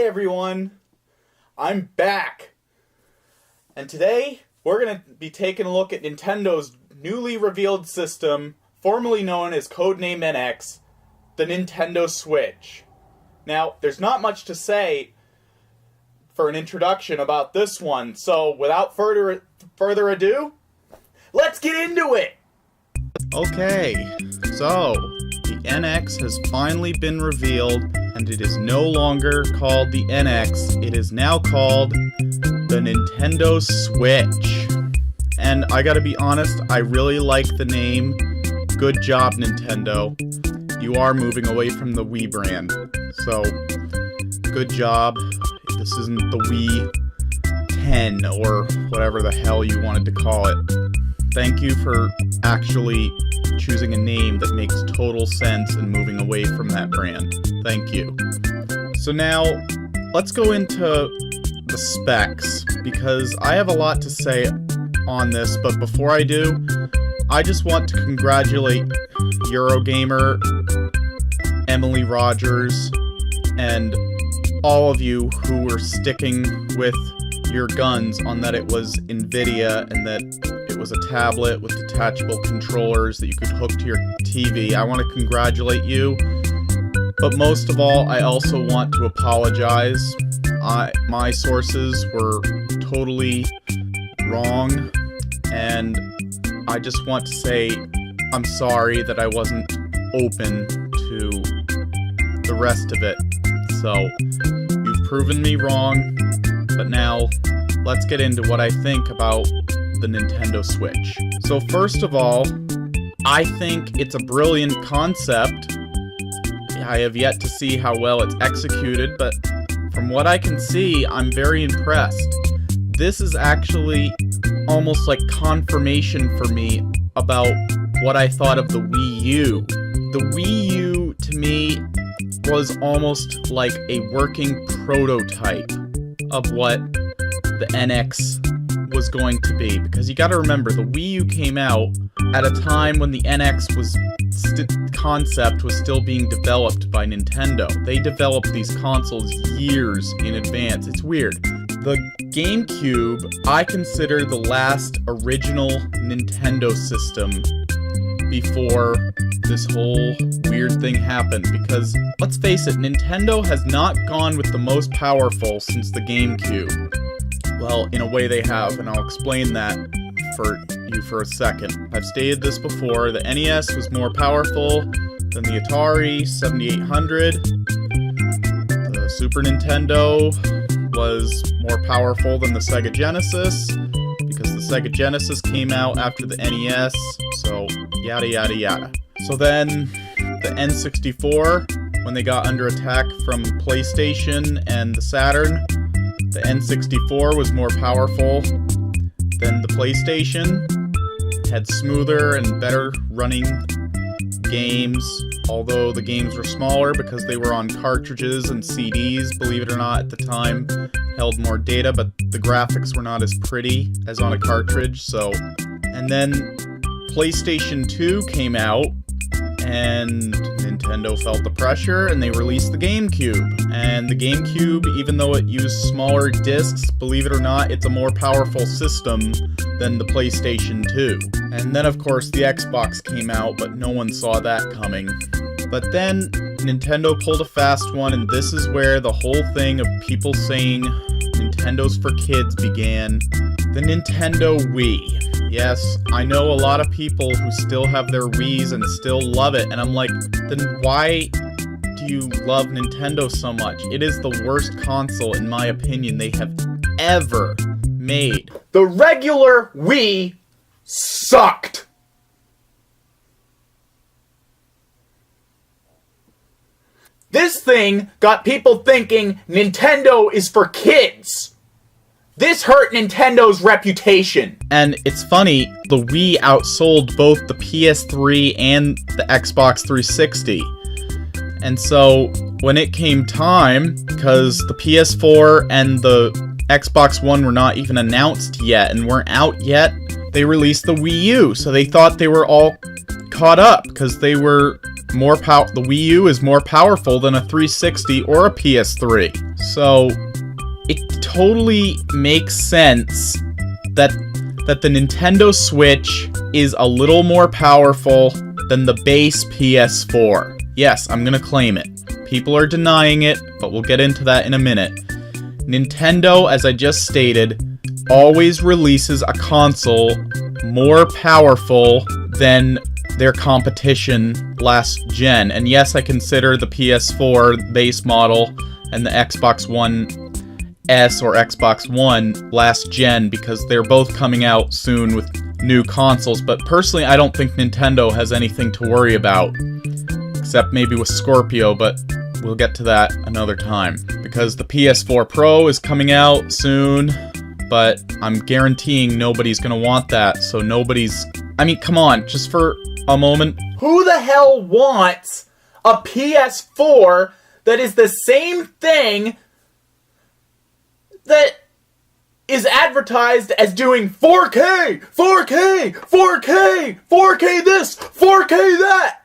everyone, I'm back, and today we're going to be taking a look at Nintendo's newly revealed system, formerly known as Codename NX, the Nintendo Switch. Now, there's not much to say for an introduction about this one, so without further ado, let's get into it! Okay, so the NX has finally been revealed, and it is no longer called the NX, it is now called the Nintendo Switch. And I gotta be honest, I really like the name. Good job, Nintendo. You are moving away from the Wii brand, so good job. This isn't the Wii 10 or whatever the hell you wanted to call it. Thank you for actually choosing a name that makes total sense and moving away from that brand. Thank you. So now, let's go into the specs, because I have a lot to say on this, but before I do, I just want to congratulate Eurogamer, Emily Rogers, and all of you who were sticking with your guns on that it was NVIDIA and that it was a tablet with detachable controllers that you could hook to your TV. I want to congratulate you, but most of all, I also want to apologize. My sources were totally wrong, and I just want to say I'm sorry that I wasn't open to the rest of it. So, you've proven me wrong, but now let's get into what I think about the Nintendo Switch. So first of all, I think it's a brilliant concept. I have yet to see how well it's executed, but from what I can see, I'm very impressed. This is actually almost like confirmation for me about what I thought of the Wii U. The Wii U, to me, was almost like a working prototype of what the NX was going to be, because you gotta remember, the Wii U came out at a time when the NX concept was still being developed by Nintendo. They developed these consoles years in advance. It's weird. The GameCube, I consider the last original Nintendo system before this whole weird thing happened, because, let's face it, Nintendo has not gone with the most powerful since the GameCube. Well, in a way they have, and I'll explain that for you for a second. I've stated this before, the NES was more powerful than the Atari 7800. The Super Nintendo was more powerful than the Sega Genesis, because the Sega Genesis came out after the NES, so yada yada yada. So then, the N64, when they got under attack from PlayStation and the Saturn, the N64 was more powerful than the PlayStation, had smoother and better running games, although the games were smaller because they were on cartridges and CDs, believe it or not, at the time, held more data, but the graphics were not as pretty as on a cartridge, so... And then PlayStation 2 came out, and Nintendo felt the pressure, and they released the GameCube. And the GameCube, even though it used smaller discs, believe it or not, it's a more powerful system than the PlayStation 2. And then, of course, the Xbox came out, but no one saw that coming. But then, Nintendo pulled a fast one, and this is where the whole thing of people saying Nintendo's for kids began. The Nintendo Wii. Yes, I know a lot of people who still have their Wiis and still love it, and I'm like, then why do you love Nintendo so much? It is the worst console, in my opinion, they have ever made. The regular Wii sucked! This thing got people thinking Nintendo is for kids! This hurt Nintendo's reputation. And it's funny, the Wii outsold both the PS3 and the Xbox 360. And so, when it came time, because the PS4 and the Xbox One were not even announced yet and weren't out yet, they released the Wii U. So they thought they were all caught up, because they were more the Wii U is more powerful than a 360 or a PS3. So it totally makes sense that the Nintendo Switch is a little more powerful than the base PS4. Yes, I'm gonna claim it. People are denying it, but we'll get into that in a minute. Nintendo, as I just stated, always releases a console more powerful than their competition last gen. And yes, I consider the PS4 base model and the Xbox One S or Xbox One last gen because they're both coming out soon with new consoles, but personally I don't think Nintendo has anything to worry about, except maybe with Scorpio, but we'll get to that another time, because the PS4 Pro is coming out soon, but I'm guaranteeing nobody's gonna want that, so I mean, come on, just for a moment. Who the hell wants a PS4 that is the same thing that is advertised as doing 4K, 4K, 4K, 4K this, 4K that?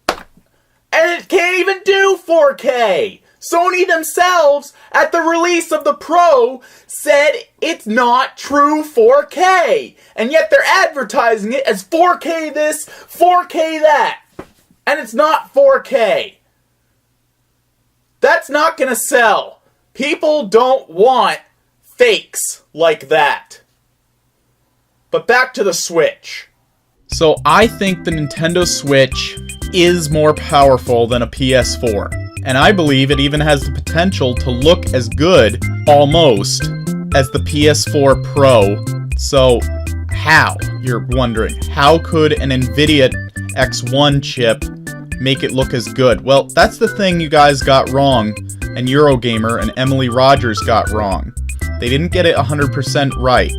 And it can't even do 4K! Sony themselves, at the release of the Pro, said it's not true 4K! And yet they're advertising it as 4K this, 4K that! And it's not 4K! That's not gonna sell! People don't want fakes like that. But back to the Switch. So I think the Nintendo Switch is more powerful than a PS4. And I believe it even has the potential to look as good, almost, as the PS4 Pro. So, how? You're wondering. How could an NVIDIA X1 chip make it look as good? Well, that's the thing you guys got wrong, and Eurogamer and Emily Rogers got wrong. They didn't get it 100% right.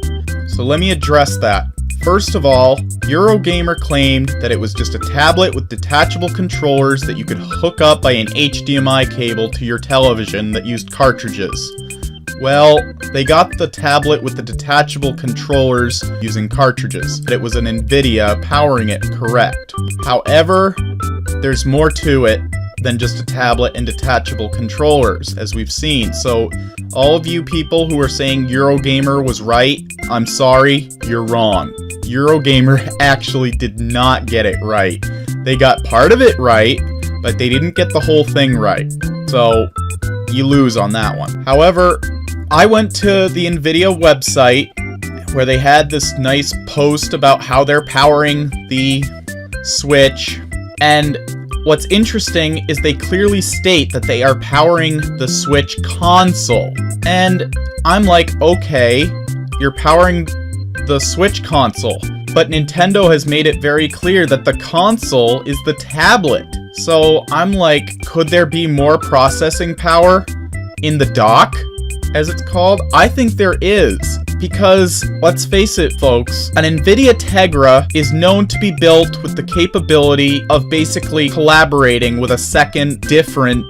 So let me address that. First of all, Eurogamer claimed that it was just a tablet with detachable controllers that you could hook up by an HDMI cable to your television that used cartridges. Well, they got the tablet with the detachable controllers using cartridges, but it was an NVIDIA powering it, correct. However, there's more to it than just a tablet and detachable controllers, as we've seen. So, all of you people who are saying Eurogamer was right, I'm sorry, you're wrong. Eurogamer actually did not get it right. They got part of it right, but they didn't get the whole thing right. So, you lose on that one. However, I went to the NVIDIA website where they had this nice post about how they're powering the Switch, and what's interesting is they clearly state that they are powering the Switch console. And I'm like, okay, you're powering the Switch console, but Nintendo has made it very clear that the console is the tablet. So I'm like, could there be more processing power in the dock, as it's called? I think there is, because let's face it, folks, an NVIDIA Tegra is known to be built with the capability of basically collaborating with a second different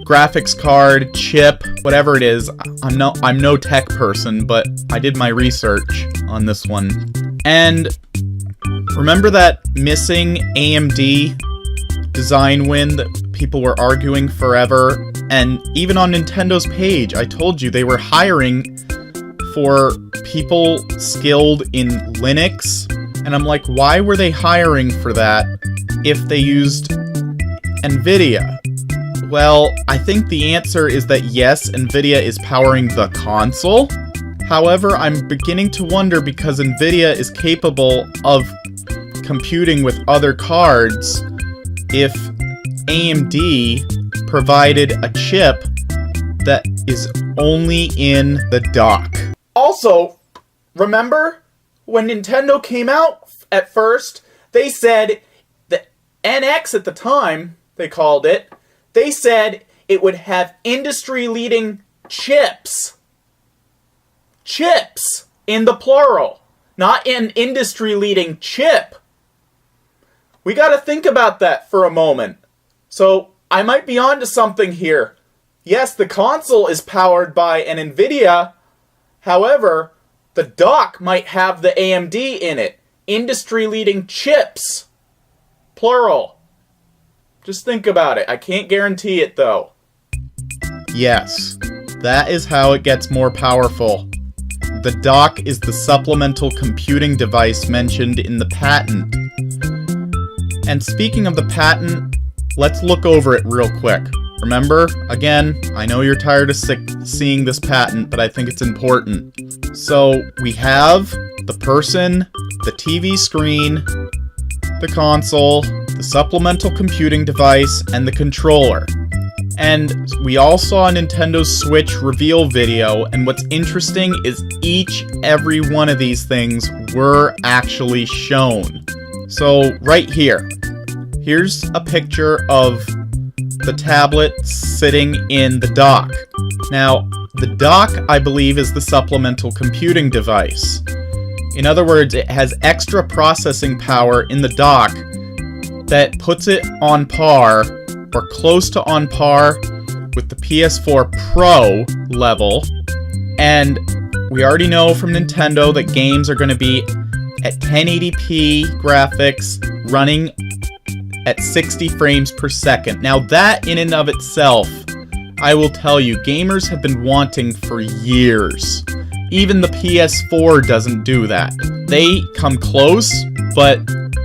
graphics card, chip, whatever it is. I'm no tech person, but I did my research on this one. And remember that missing AMD design win that people were arguing forever? And even on Nintendo's page, I told you they were hiring for people skilled in Linux. And I'm like, why were they hiring for that if they used NVIDIA? Well, I think the answer is that yes, NVIDIA is powering the console. However, I'm beginning to wonder, because NVIDIA is capable of computing with other cards, if AMD provided a chip that is only in the dock. Also, remember when Nintendo came out at first, they said the NX at the time, they called it, they said it would have industry-leading chips. Chips in the plural, not an industry-leading chip. We gotta think about that for a moment. So, I might be onto something here. Yes, the console is powered by an NVIDIA. However, the dock might have the AMD in it. Industry-leading chips. Plural. Just think about it. I can't guarantee it, though. Yes. That is how it gets more powerful. The dock is the supplemental computing device mentioned in the patent. And speaking of the patent, let's look over it real quick. Remember, again, I know you're tired of seeing this patent, but I think it's important. So, we have the person, the TV screen, the console, the supplemental computing device, and the controller. And we all saw a Nintendo Switch reveal video, and what's interesting is every one of these things were actually shown. So, right here. Here's a picture of the tablet sitting in the dock. Now, the dock, I believe, is the supplemental computing device. In other words, it has extra processing power in the dock that puts it on par, or close to on par, with the PS4 Pro level. And we already know from Nintendo that games are going to be at 1080p graphics running at 60 frames per second. Now that in and of itself, I will tell you, gamers have been wanting for years. Even the PS4 doesn't do that. They come close, but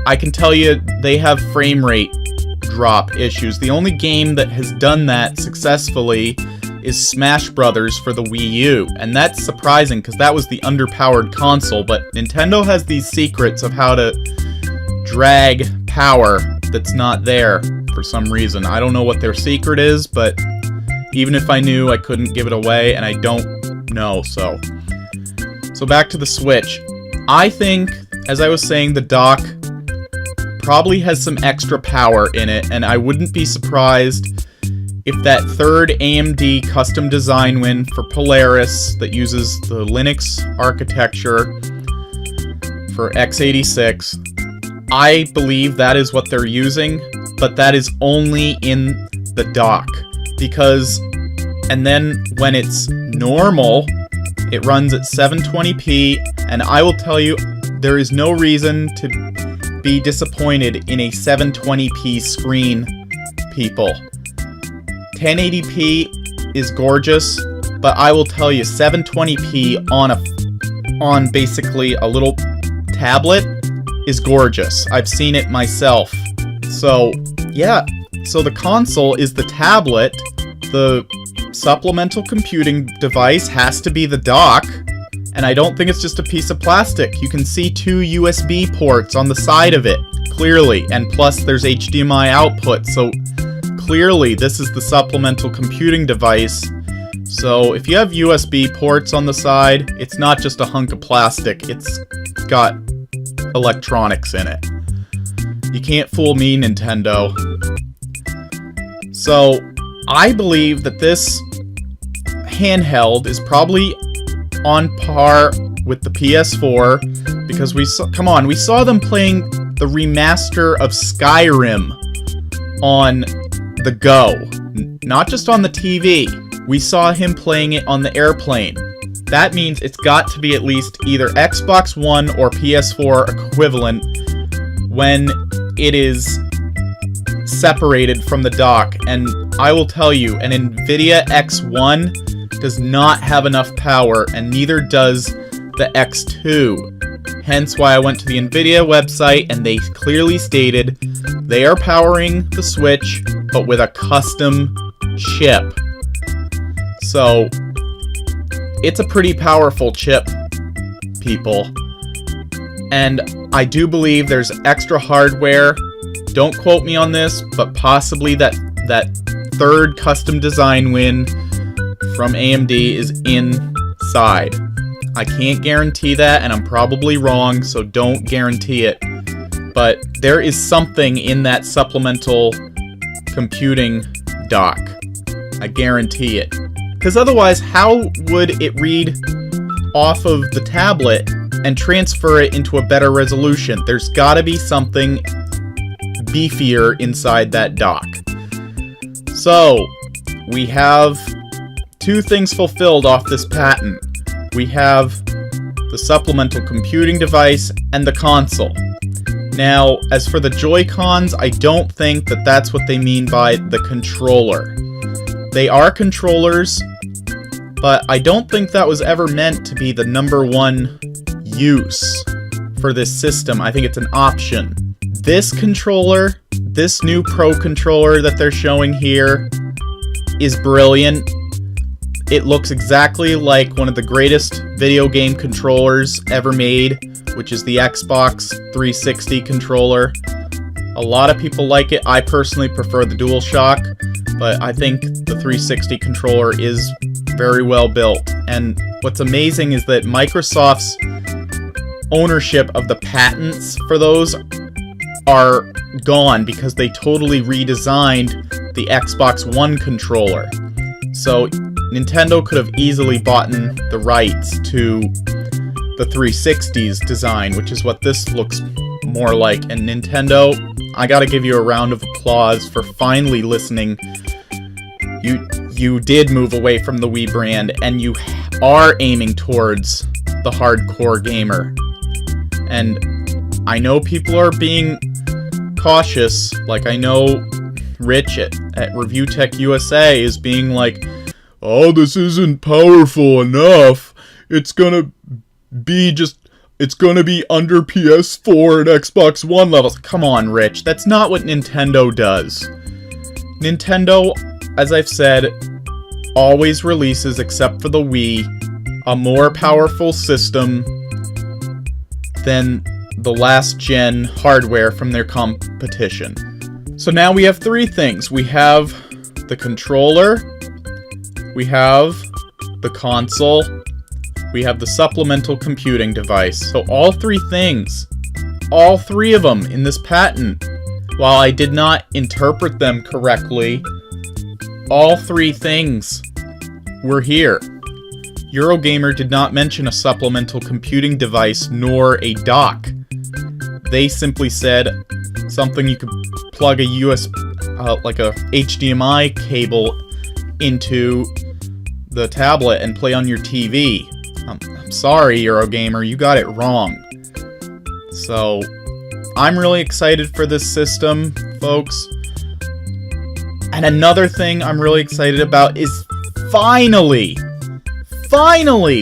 I can tell you they have frame rate drop issues. The only game that has done that successfully is Smash Brothers for the Wii U, and that's surprising because that was the underpowered console, but Nintendo has these secrets of how to drag power that's not there for some reason. I don't know what their secret is, but even if I knew, I couldn't give it away, and I don't know, so back to the Switch. I think, as I was saying, the dock probably has some extra power in it, and I wouldn't be surprised if that third AMD custom design win for Polaris that uses the Linux architecture for x86, I believe that is what they're using, but that is only in the dock. And then when it's normal, it runs at 720p, and I will tell you, there is no reason to be disappointed in a 720p screen, people. 1080p is gorgeous, but I will tell you, 720p on basically a little tablet is gorgeous. I've seen it myself. So, yeah. So the console is the tablet. The supplemental computing device has to be the dock. And I don't think it's just a piece of plastic. You can see 2 USB ports on the side of it, clearly. And plus there's HDMI output. So clearly this is the supplemental computing device. So if you have USB ports on the side, it's not just a hunk of plastic. It's got electronics in it. You can't fool me, Nintendo. So, I believe that this handheld is probably on par with the PS4, because we saw them playing the remaster of Skyrim on the go. Not just on the TV. We saw him playing it on the airplane. That means it's got to be at least either Xbox One or PS4 equivalent when it is separated from the dock. And I will tell you, an NVIDIA X1 does not have enough power, and neither does the X2. Hence why I went to the NVIDIA website, and they clearly stated they are powering the Switch, but with a custom chip. So it's a pretty powerful chip, people. And I do believe there's extra hardware. Don't quote me on this, but possibly that third custom design win from AMD is inside. I can't guarantee that, and I'm probably wrong, so don't guarantee it. But there is something in that supplemental computing dock. I guarantee it. Because otherwise, how would it read off of the tablet and transfer it into a better resolution? There's gotta be something beefier inside that dock. So, we have 2 things fulfilled off this patent. We have the supplemental computing device and the console. Now, as for the Joy-Cons, I don't think that that's what they mean by the controller. They are controllers, but I don't think that was ever meant to be the #1 use for this system. I think it's an option. This controller, this new Pro controller that they're showing here, is brilliant. It looks exactly like one of the greatest video game controllers ever made, which is the Xbox 360 controller. A lot of people like it. I personally prefer the DualShock, but I think the 360 controller is very well built. And what's amazing is that Microsoft's ownership of the patents for those are gone because they totally redesigned the Xbox One controller. So Nintendo could have easily bought the rights to the 360's design, which is what this looks more like. And Nintendo, I gotta give you a round of applause for finally listening. You did move away from the Wii brand, and you are aiming towards the hardcore gamer. And I know people are being cautious, like I know Rich at Review Tech USA is being like, oh, this isn't powerful enough. It's gonna be under PS4 and Xbox One levels. Come on, Rich. That's not what Nintendo does. Nintendo, as I've said, always releases, except for the Wii, a more powerful system than the last gen hardware from their competition. So now we have 3 things. We have the controller, we have the console, we have the supplemental computing device. So all 3 things, all 3 of them in this patent, while I did not interpret them correctly, all 3 things were here. Eurogamer did not mention a supplemental computing device nor a dock. They simply said something you could plug a like a HDMI cable into the tablet and play on your TV. I'm sorry, Eurogamer, you got it wrong. So, I'm really excited for this system, folks. And another thing I'm really excited about is finally,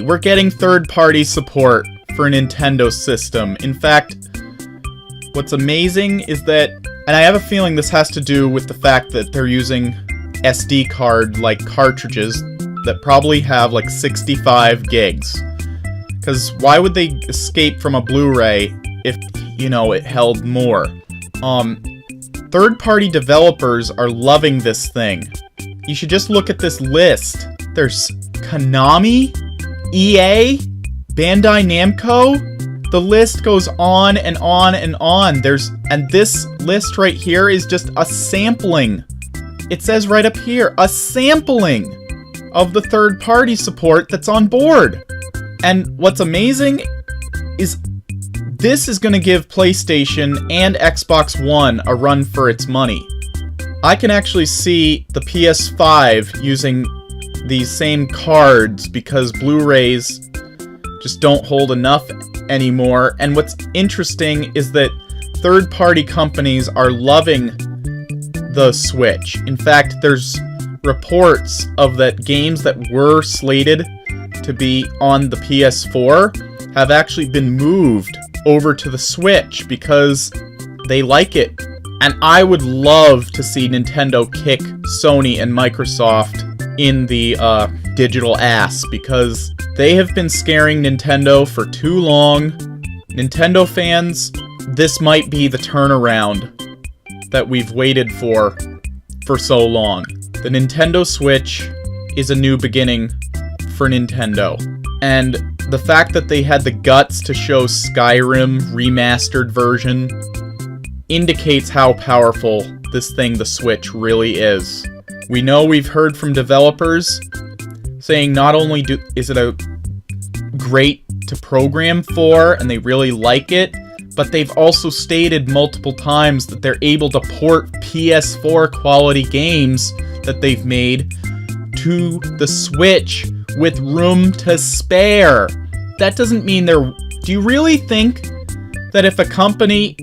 we're getting third-party support for a Nintendo system. In fact, what's amazing is that, and I have a feeling this has to do with the fact that they're using SD card-like cartridges that probably have like 65 gigs. Because why would they escape from a Blu-ray if, it held more? Third-party developers are loving this thing. You should just look at this list. There's Konami, EA, Bandai Namco. The list goes on and on and on. And this list right here is just a sampling. It says right up here, a sampling of the third-party support that's on board. And what's amazing is this is going to give PlayStation and Xbox One a run for its money. I can actually see the PS5 using these same cards because Blu-rays just don't hold enough anymore. And what's interesting is that third-party companies are loving the Switch. In fact, there's reports of that games that were slated to be on the PS4 have actually been moved over to the Switch because they like it. And I would love to see Nintendo kick Sony and Microsoft in the digital ass because they have been scaring Nintendo for too long. Nintendo fans, this might be the turnaround that we've waited for so long. The Nintendo Switch is a new beginning for Nintendo. And the fact that they had the guts to show Skyrim remastered version indicates how powerful this thing, the Switch, really is. We know we've heard from developers saying not only is it a great to program for and they really like it, but they've also stated multiple times that they're able to port PS4 quality games that they've made to the Switch with room to spare. That doesn't mean they're... Do you really think that if a company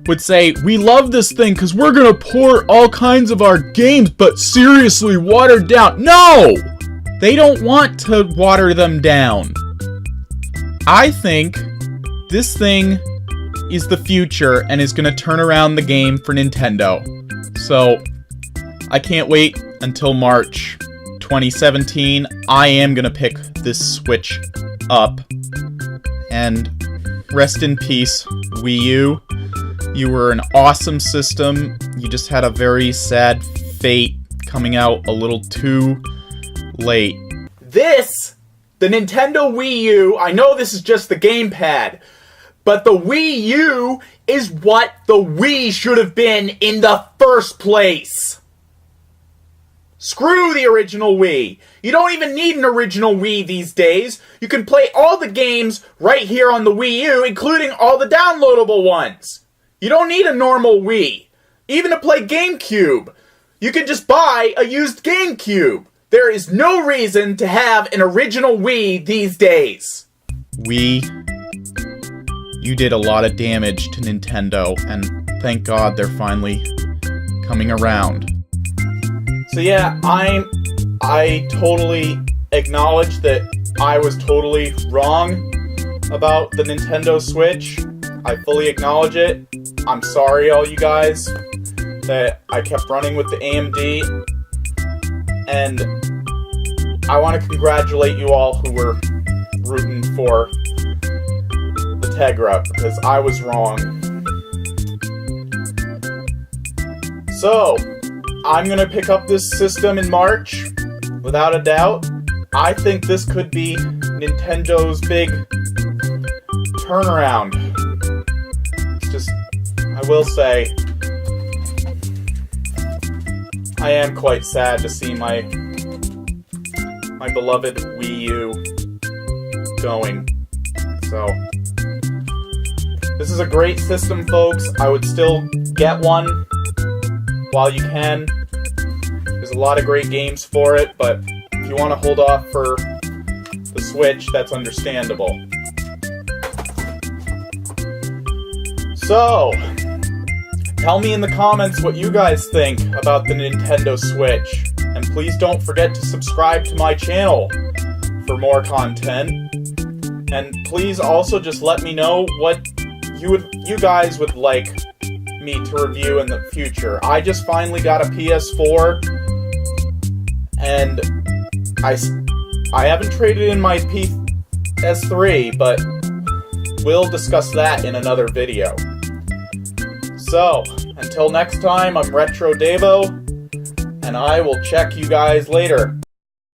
would say, we love this thing because we're going to port all kinds of our games, but seriously, watered down? No! They don't want to water them down. I think this thing is the future and is going to turn around the game for Nintendo. So, I can't wait until March 2017. I am going to pick this Switch up. And rest in peace, Wii U. You were an awesome system. You just had a very sad fate coming out a little too late. This, the Nintendo Wii U, I know this is just the gamepad, but the Wii U is what the Wii should have been in the first place. Screw the original Wii. You don't even need an original Wii these days. You can play all the games right here on the Wii U, including all the downloadable ones. You don't need a normal Wii. Even to play GameCube. You can just buy a used GameCube. There is no reason to have an original Wii these days. Wii, you did a lot of damage to Nintendo, and thank God they're finally coming around. So yeah, I totally acknowledge that I was totally wrong about the Nintendo Switch. I fully acknowledge it. I'm sorry, all you guys, that I kept running with the AMD. And I want to congratulate you all who were rooting for the Tegra, because I was wrong. So, I'm going to pick up this system in March, without a doubt. I think this could be Nintendo's big turnaround. It's just, I will say, I am quite sad to see my beloved Wii U going. So, this is a great system, folks. I would still get one while you can. There's a lot of great games for it, but if you want to hold off for the Switch, that's understandable. So, tell me in the comments what you guys think about the Nintendo Switch. And please don't forget to subscribe to my channel for more content. And please also just let me know what you guys would like me to review in the future. I just finally got a PS4, and I haven't traded in my PS3, but we'll discuss that in another video. So, until next time, I'm Retro Davo, and I will check you guys later.